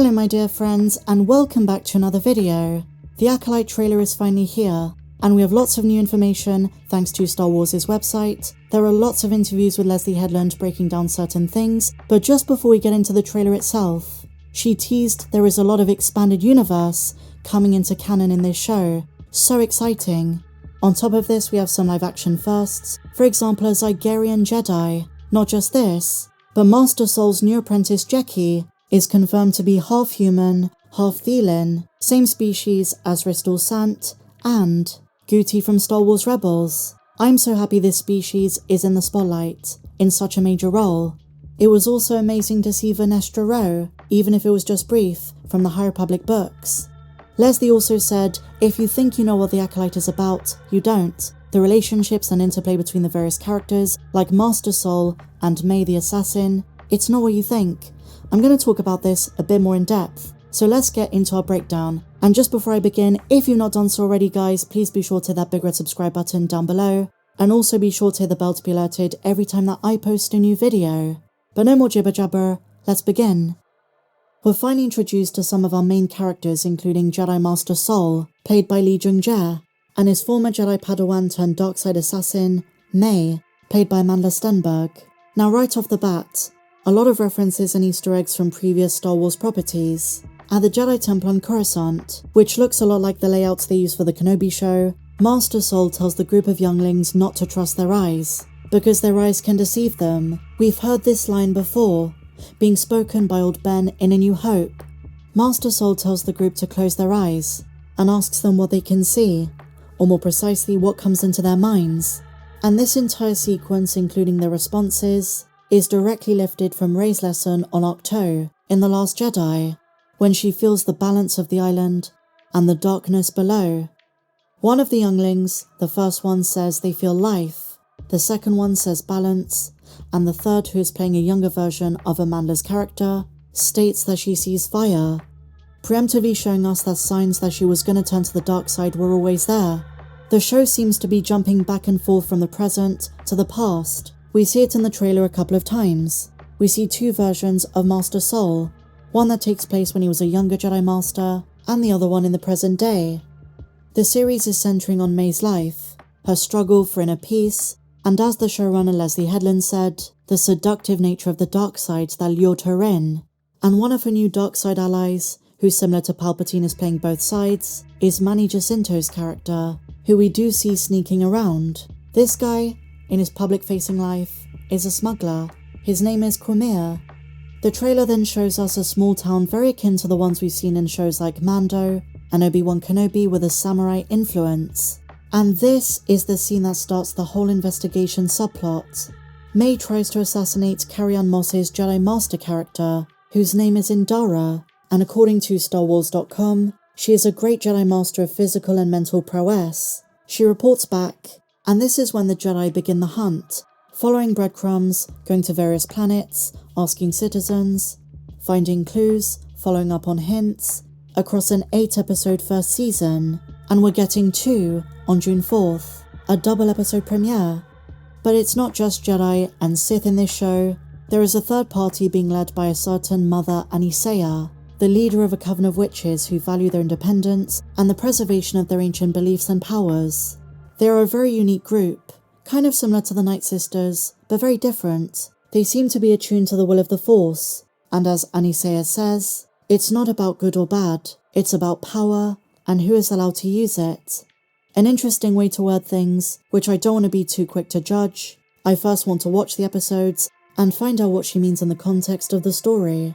Hello my dear friends, and welcome back to another video. The Acolyte trailer is finally here, and we have lots of new information thanks to Star Wars' website. There are lots of interviews with Leslye Headland breaking down certain things, but just before we get into the trailer itself, she teased there is a lot of expanded universe coming into canon in this show. So exciting. On top of this, we have some live action firsts, for example a Zygerian Jedi. Not just this, but Master Soul's new apprentice Jeki is confirmed to be half human, half Thelan, same species as Ristal Sant, and Gooty from Star Wars Rebels. I'm so happy this species is in the spotlight, in such a major role. It was also amazing to see Vernestra Rowe, even if it was just brief, from the High Republic books. Leslye also said, if you think you know what the Acolyte is about, you don't. The relationships and interplay between the various characters, like Master Soul and May the Assassin, it's not what you think. I'm going to talk about this a bit more in depth, so let's get into our breakdown. And just before I begin, if you've not done so already guys, please be sure to hit that big red subscribe button down below, and also be sure to hit the bell to be alerted every time that I post a new video. But no more jibber jabber, let's begin. We're finally introduced to some of our main characters, including Jedi Master Soul, played by Lee Jung-jae, and his former Jedi Padawan turned dark side assassin, May, played by Amanda Stenberg. Now right off the bat, a lot of references and Easter eggs from previous Star Wars properties. At the Jedi Temple on Coruscant, which looks a lot like the layouts they used for the Kenobi show, Master Soul tells the group of younglings not to trust their eyes, because their eyes can deceive them. We've heard this line before, being spoken by old Ben in A New Hope. Master Soul tells the group to close their eyes, and asks them what they can see, or more precisely what comes into their minds. And this entire sequence, including their responses, is directly lifted from Rey's lesson on Ahch-To in The Last Jedi, when she feels the balance of the island and the darkness below. One of the younglings, the first one, says they feel life, the second one says balance, and the third, who is playing a younger version of Amanda's character, states that she sees fire, preemptively showing us that signs that she was going to turn to the dark side were always there. The show seems to be jumping back and forth from the present to the past. We see it in the trailer a couple of times. We see two versions of Master Soul, one that takes place when he was a younger Jedi Master, and the other one in the present day. The series is centering on May's life, her struggle for inner peace, and as the showrunner Leslye Headland said, the seductive nature of the dark side that lured her in. And one of her new dark side allies, who similar to Palpatine is playing both sides, is Manny Jacinto's character, who we do see sneaking around. This guy, in his public-facing life, is a smuggler. His name is Quimir. The trailer then shows us a small town very akin to the ones we've seen in shows like Mando and Obi-Wan Kenobi with a samurai influence. And this is the scene that starts the whole investigation subplot. May tries to assassinate Carrie-Anne Moss's Jedi Master character, whose name is Indara, and according to StarWars.com, she is a great Jedi Master of physical and mental prowess. She reports back, and this is when the Jedi begin the hunt, following breadcrumbs, going to various planets, asking citizens, finding clues, following up on hints, across an 8-episode first season, and we're getting 2 on June 4th, a double episode premiere. But it's not just Jedi and Sith in this show. There is a third party being led by a certain Mother Anisea, the leader of a coven of witches who value their independence and the preservation of their ancient beliefs and powers. They are a very unique group, kind of similar to the Night Sisters, but very different. They seem to be attuned to the will of the Force, and as Anisea says, it's not about good or bad, it's about power and who is allowed to use it. An interesting way to word things, which I don't want to be too quick to judge. I first want to watch the episodes and find out what she means in the context of the story.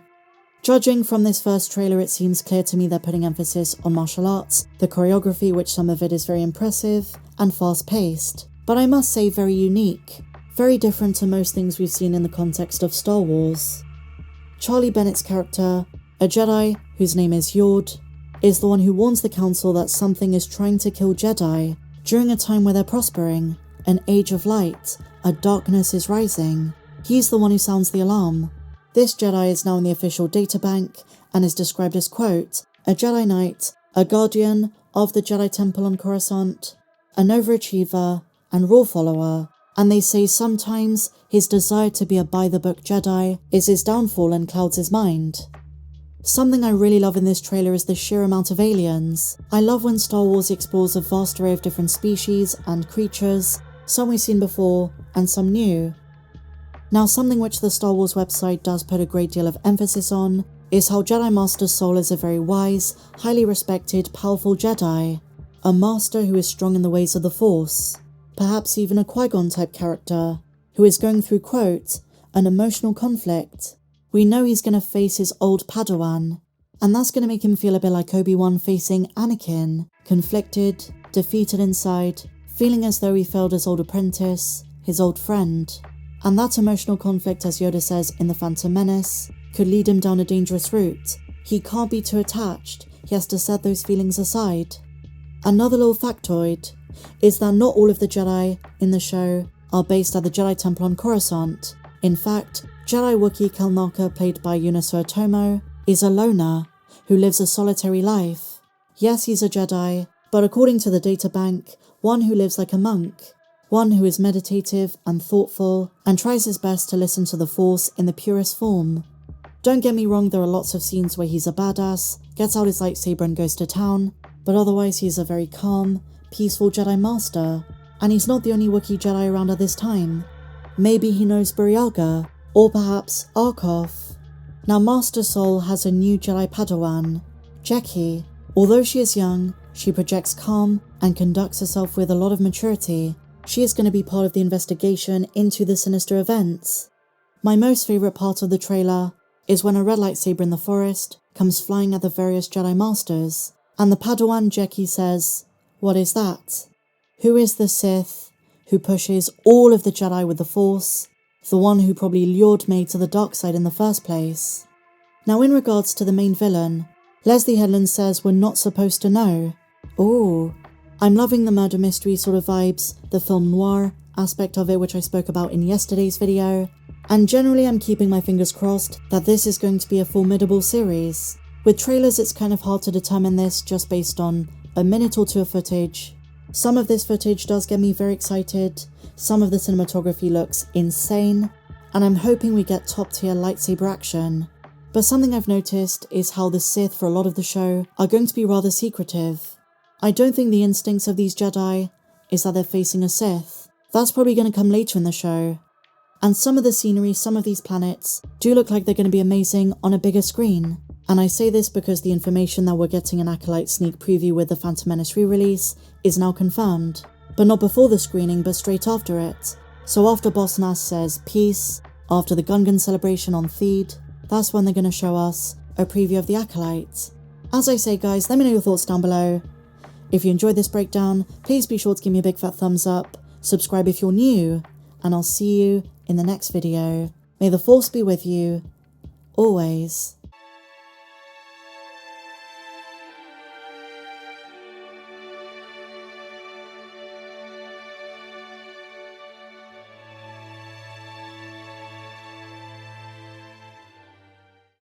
Judging from this first trailer, it seems clear to me they're putting emphasis on martial arts, the choreography, which some of it is very impressive and fast-paced, but I must say very unique, very different to most things we've seen in the context of Star Wars. Charlie Bennett's character, a Jedi whose name is Yord, is the one who warns the Council that something is trying to kill Jedi during a time where they're prospering, an age of light, a darkness is rising. He's the one who sounds the alarm. This Jedi is now in the official databank and is described as, quote, a Jedi Knight, a guardian of the Jedi Temple on Coruscant, an overachiever and rule follower, and they say sometimes his desire to be a by-the-book Jedi is his downfall and clouds his mind. Something I really love in this trailer is the sheer amount of aliens. I love when Star Wars explores a vast array of different species and creatures, some we've seen before and some new. Now, something which the Star Wars website does put a great deal of emphasis on is how Jedi Master Sol is a very wise, highly respected, powerful Jedi. A master who is strong in the ways of the Force. Perhaps even a Qui-Gon type character, who is going through, quote, an emotional conflict. We know he's going to face his old Padawan, and that's going to make him feel a bit like Obi-Wan facing Anakin, conflicted, defeated inside, feeling as though he failed his old apprentice, his old friend. And that emotional conflict, as Yoda says in the Phantom Menace, could lead him down a dangerous route. He can't be too attached, he has to set those feelings aside. Another little factoid is that not all of the Jedi in the show are based at the Jedi Temple on Coruscant. In fact, Jedi Wookiee Kelnaka, played by Yunosuo Tomo, is a loner who lives a solitary life. Yes, he's a Jedi, but according to the databank, one who lives like a monk, one who is meditative and thoughtful and tries his best to listen to the Force in the purest form. Don't get me wrong, there are lots of scenes where he's a badass, gets out his lightsaber and goes to town, but otherwise he's a very calm, peaceful Jedi Master, and he's not the only Wookiee Jedi around at this time. Maybe he knows Burialga, or perhaps Arkoff. Now, Master Sol has a new Jedi Padawan, Jeki. Although she is young, she projects calm and conducts herself with a lot of maturity. She is going to be part of the investigation into the sinister events. My most favourite part of the trailer is when a red lightsaber in the forest comes flying at the various Jedi Masters, and the Padawan Jeki says, "What is that? Who is the Sith who pushes all of the Jedi with the Force, the one who probably lured May to the dark side in the first place?" Now, in regards to the main villain, Leslye Headland says we're not supposed to know. Ooh, I'm loving the murder mystery sort of vibes, the film noir aspect of it, which I spoke about in yesterday's video, and generally I'm keeping my fingers crossed that this is going to be a formidable series. With trailers, it's kind of hard to determine this just based on a minute or two of footage. Some of this footage does get me very excited, some of the cinematography looks insane, and I'm hoping we get top tier lightsaber action. But something I've noticed is how the Sith for a lot of the show are going to be rather secretive. I don't think the instincts of these Jedi is that they're facing a Sith. That's probably going to come later in the show. And some of the scenery, some of these planets, do look like they're going to be amazing on a bigger screen. And I say this because the information that we're getting an Acolyte sneak preview with the Phantom Menace re-release is now confirmed. But not before the screening, but straight after it. So after Boss Nass says peace, after the Gungan celebration on Theed, that's when they're going to show us a preview of the Acolyte. As I say, guys, let me know your thoughts down below. If you enjoyed this breakdown, please be sure to give me a big fat thumbs up, subscribe if you're new, and I'll see you in the next video. May the Force be with you, always.